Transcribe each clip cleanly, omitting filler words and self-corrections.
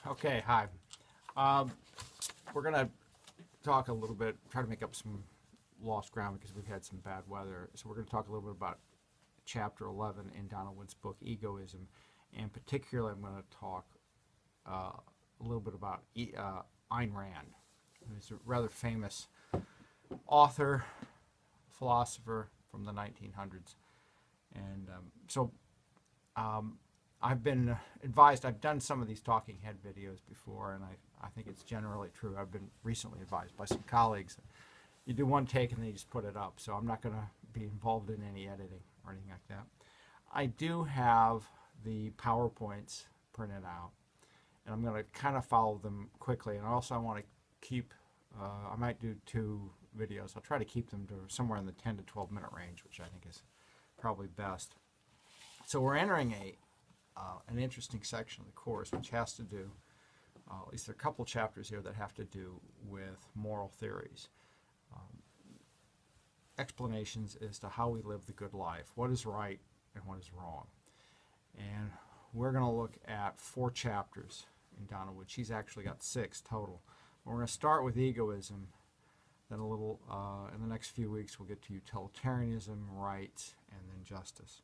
Okay, hi. Um, we're going to talk a little bit, try to make up some lost ground because we've had some bad weather. So we're going to talk a little bit about Chapter 11 in Donna Wood's book, Egoism. And particularly, I'm going to talk a little bit about Ayn Rand, who's a rather famous author, philosopher from the 1900s. And I've been advised, I've done some of these talking head videos before, and I think it's generally true. I've been recently advised by some colleagues that you do one take and then you just put it up. So I'm not going to be involved in any editing or anything like that. I do have the PowerPoints printed out, and I'm going to kind of follow them quickly. And also I want to keep, I might do 2 videos. I'll try to keep them to somewhere in the 10 to 12 minute range, which I think is probably best. So we're entering an interesting section of the course, which has to do, at least there are a couple chapters here that have to do with moral theories. Explanations as to how we live the good life, what is right and what is wrong. And we're going to look at 4 chapters in Donna Wood. She's actually got 6 total. We're going to start with egoism, then a little, in the next few weeks we'll get to utilitarianism, rights, and then justice.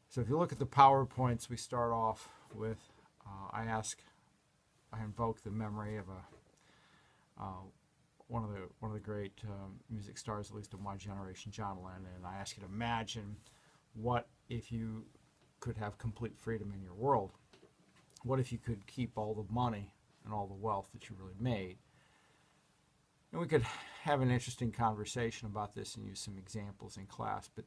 So if you look at the PowerPoints, we start off with, I invoke the memory of one of the great music stars, at least of my generation, John Lennon, and I ask you to imagine what if you could have complete freedom in your world. What if you could keep all the money and all the wealth that you really made? And we could have an interesting conversation about this and use some examples in class, but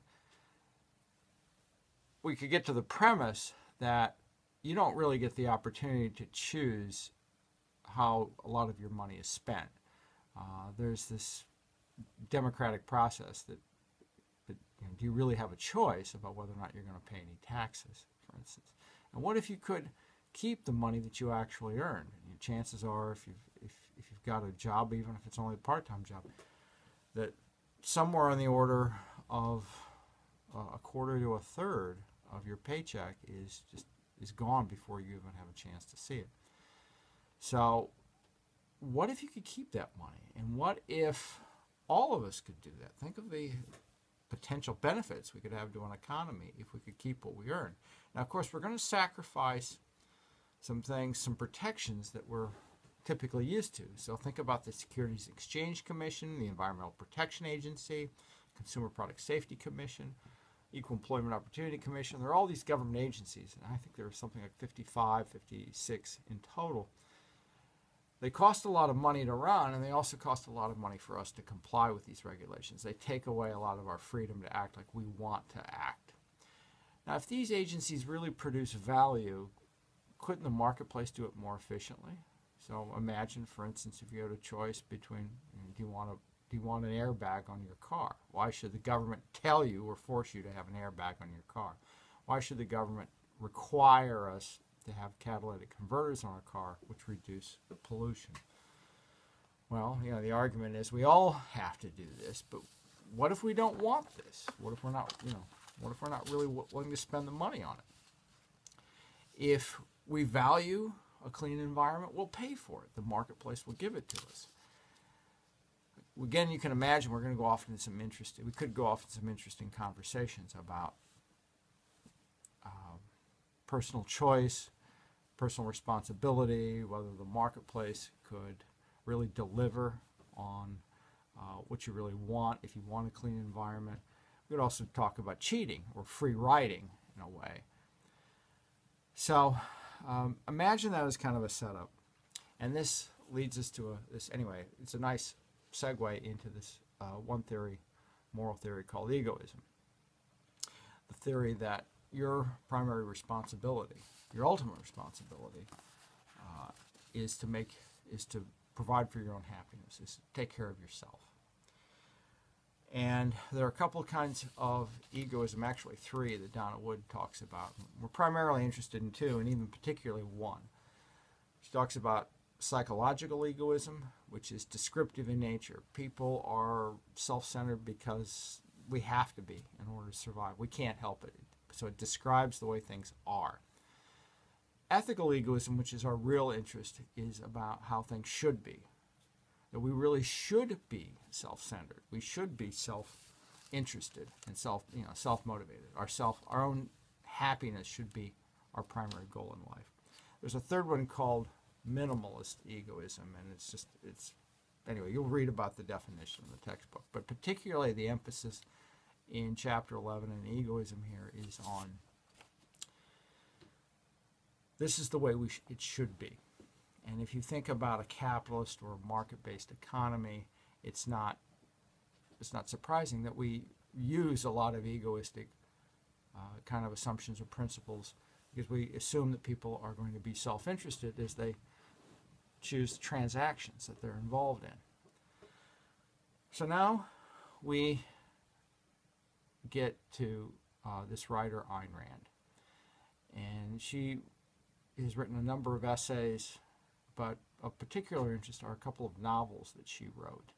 we could get to the premise that you don't really get the opportunity to choose how a lot of your money is spent. There's this democratic process that do you really have a choice about whether or not you're going to pay any taxes, for instance? And what if you could keep the money that you actually earn? And chances are, if you've got a job, even if it's only a part-time job, that somewhere on the order of a quarter to a third of your paycheck is gone before you even have a chance to see it. So what if you could keep that money? And what if all of us could do that? Think of the potential benefits we could have to an economy if we could keep what we earn. Now, of course, we're going to sacrifice some things, some protections that we're typically used to. So think about the Securities and Exchange Commission, the Environmental Protection Agency, Consumer Product Safety Commission, Equal Employment Opportunity Commission. There are all these government agencies, and I think there are something like 55, 56 in total. They cost a lot of money to run, and they also cost a lot of money for us to comply with these regulations. They take away a lot of our freedom to act like we want to act. Now, if these agencies really produce value, couldn't the marketplace do it more efficiently? So imagine, for instance, if you had a choice between, do you want an airbag on your car? Why should the government tell you or force you to have an airbag on your car? Why should the government require us to have catalytic converters on our car, which reduce the pollution? Well, the argument is we all have to do this, but what if we don't want this? What if we're not, what if we're not really willing to spend the money on it? If we value a clean environment, we'll pay for it. The marketplace will give it to us. Again, you can imagine we're going to go off into some we could go off into some interesting conversations about personal choice, personal responsibility, whether the marketplace could really deliver on what you really want if you want a clean environment. We could also talk about cheating or free riding in a way. So imagine that as kind of a setup. And this leads us to anyway, it's a nice segue into this one theory, moral theory called egoism. The theory that your primary responsibility, your ultimate responsibility, is to provide for your own happiness, is to take care of yourself. And there are a couple of kinds of egoism, actually 3, that Donna Wood talks about. We're primarily interested in 2, and even particularly 1. She talks about psychological egoism, which is descriptive in nature. People are self-centered because we have to be in order to survive. We can't help it. So it describes the way things are. Ethical egoism, which is our real interest, is about how things should be. That we really should be self-centered. We should be self-interested and self-motivated. Our own happiness should be our primary goal in life. There's a third one called minimalist egoism, and anyway, you'll read about the definition in the textbook, but particularly the emphasis in chapter 11 in egoism here is on this is the way it should be. And if you think about a capitalist or market-based economy, it's not surprising that we use a lot of egoistic kind of assumptions or principles, because we assume that people are going to be self-interested as they choose transactions that they're involved in. So now we get to this writer, Ayn Rand. And she has written a number of essays, but of particular interest are a couple of novels that she wrote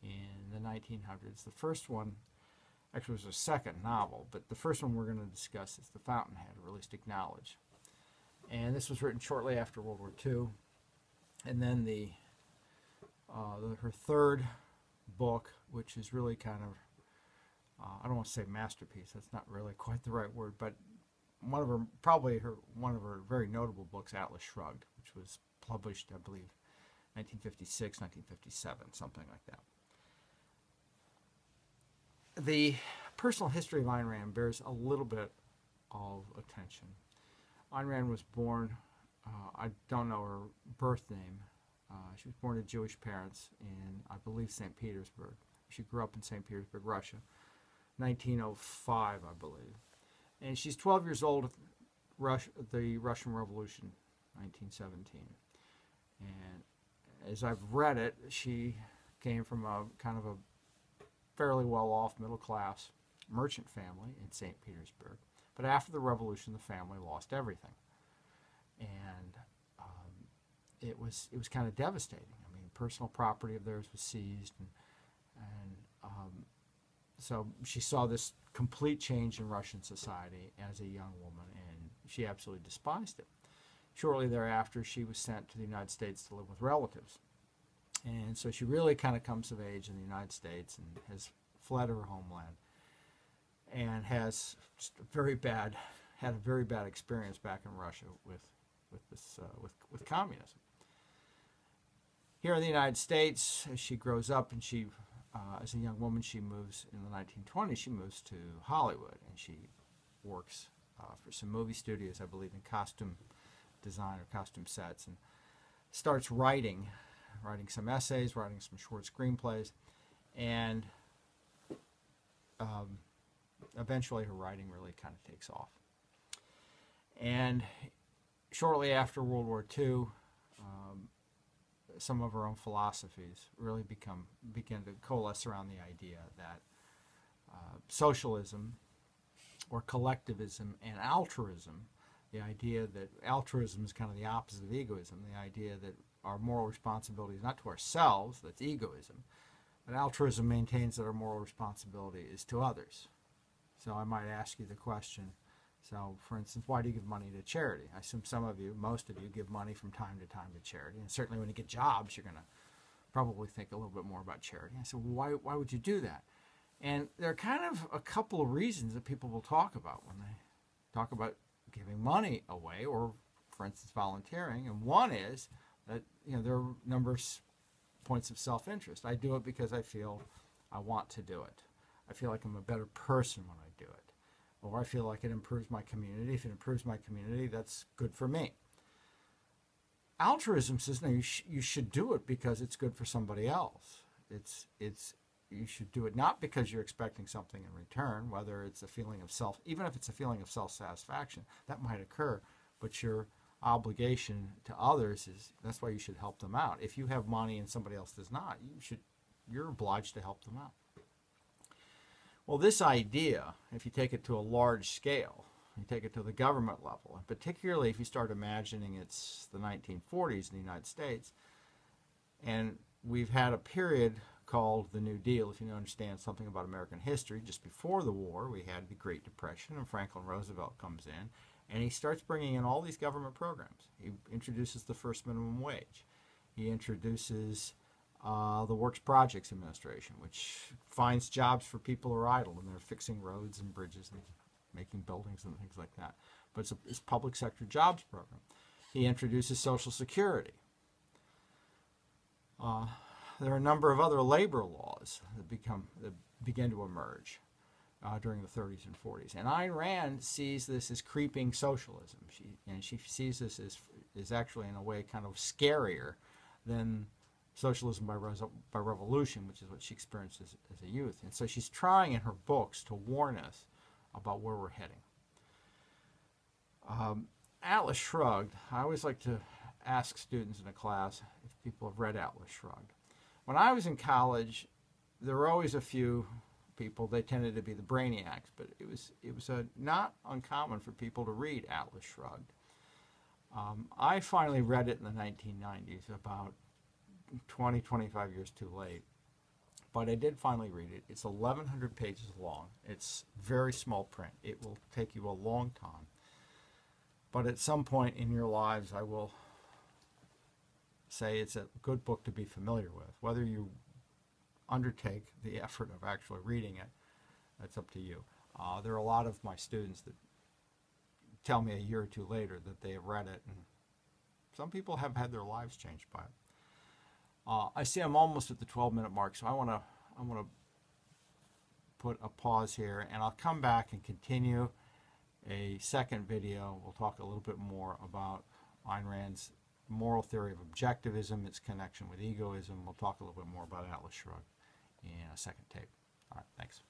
in the 1900s. The first one actually was a second novel, but the first one we're going to discuss is The Fountainhead, Realistic Knowledge. And this was written shortly after World War II. And then her third book, which is really kind of, I don't want to say masterpiece, that's not really quite the right word, but one of her very notable books, Atlas Shrugged, which was published, I believe, 1956, 1957, something like that. The personal history of Ayn Rand bears a little bit of attention. Ayn Rand was born, I don't know her birth name. She was born to Jewish parents in, I believe, St. Petersburg. She grew up in St. Petersburg, Russia, 1905, I believe. And she's 12 years old at the Russian Revolution, 1917. And as I've read it, she came from a kind of a fairly well-off, middle-class merchant family in St. Petersburg. But after the revolution, the family lost everything. And it was kind of devastating. I mean, personal property of theirs was seized, and so she saw this complete change in Russian society as a young woman, and she absolutely despised it. Shortly thereafter, she was sent to the United States to live with relatives. And so she really kind of comes of age in the United States and has fled her homeland and has just had a very bad experience back in Russia with communism. Here in the United States, as she grows up and she as a young woman, she moves in the 1920s. She moves to Hollywood, and she works for some movie studios, I believe, in costume design or costume sets, and starts writing some essays, writing some short screenplays, and eventually her writing really kind of takes off. And shortly after World War II, some of her own philosophies really begin to coalesce around the idea that socialism or collectivism and altruism, the idea that altruism is kind of the opposite of egoism, the idea that our moral responsibility is not to ourselves, that's egoism, but altruism maintains that our moral responsibility is to others. So I might ask you the question, so for instance, why do you give money to charity? I assume most of you give money from time to time to charity, and certainly when you get jobs, you're going to probably think a little bit more about charity. I said, well, why would you do that? And there are kind of a couple of reasons that people will talk about when they talk about giving money away or, for instance, volunteering. And one is that there are numerous points of self-interest. I do it because I feel I want to do it. I feel like I'm a better person when I do it. Or I feel like it improves my community. If it improves my community, that's good for me. Altruism says, no, you should do it because it's good for somebody else. You should do it not because you're expecting something in return, whether it's a feeling of even if it's a feeling of self-satisfaction, that might occur, but your obligation to others that's why you should help them out. If you have money and somebody else does not, you're obliged to help them out. Well, this idea, if you take it to a large scale, you take it to the government level, and particularly if you start imagining it's the 1940s in the United States, and we've had a period called the New Deal. If you understand something about American history, just before the war, we had the Great Depression, and Franklin Roosevelt comes in, And he starts bringing in all these government programs. He introduces the first minimum wage. He introduces the Works Projects Administration, which finds jobs for people who are idle, and they're fixing roads and bridges and making buildings and things like that. But it's a public sector jobs program. He introduces Social Security. There are a number of other labor laws that begin to emerge during the 30s and 40s. And Ayn Rand sees this as creeping socialism. She sees this as actually, in a way, kind of scarier than socialism by revolution, which is what she experienced as a youth. And so she's trying in her books to warn us about where we're heading. Atlas Shrugged, I always like to ask students in a class if people have read Atlas Shrugged. When I was in college, there were always a few people, they tended to be the brainiacs, but it was not uncommon for people to read Atlas Shrugged. I finally read it in the 1990s, about 20, 25 years too late. But I did finally read it. It's 1,100 pages long. It's very small print. It will take you a long time. But at some point in your lives, I will say it's a good book to be familiar with. Whether you undertake the effort of actually reading it, that's up to you. There are a lot of my students that tell me a year or two later that they have read it, and some people have had their lives changed by it. I see I'm almost at the 12-minute mark, so I want to put a pause here, and I'll come back and continue a second video. We'll talk a little bit more about Ayn Rand's moral theory of objectivism, its connection with egoism. We'll talk a little bit more about Atlas Shrugged in a second tape. All right, thanks.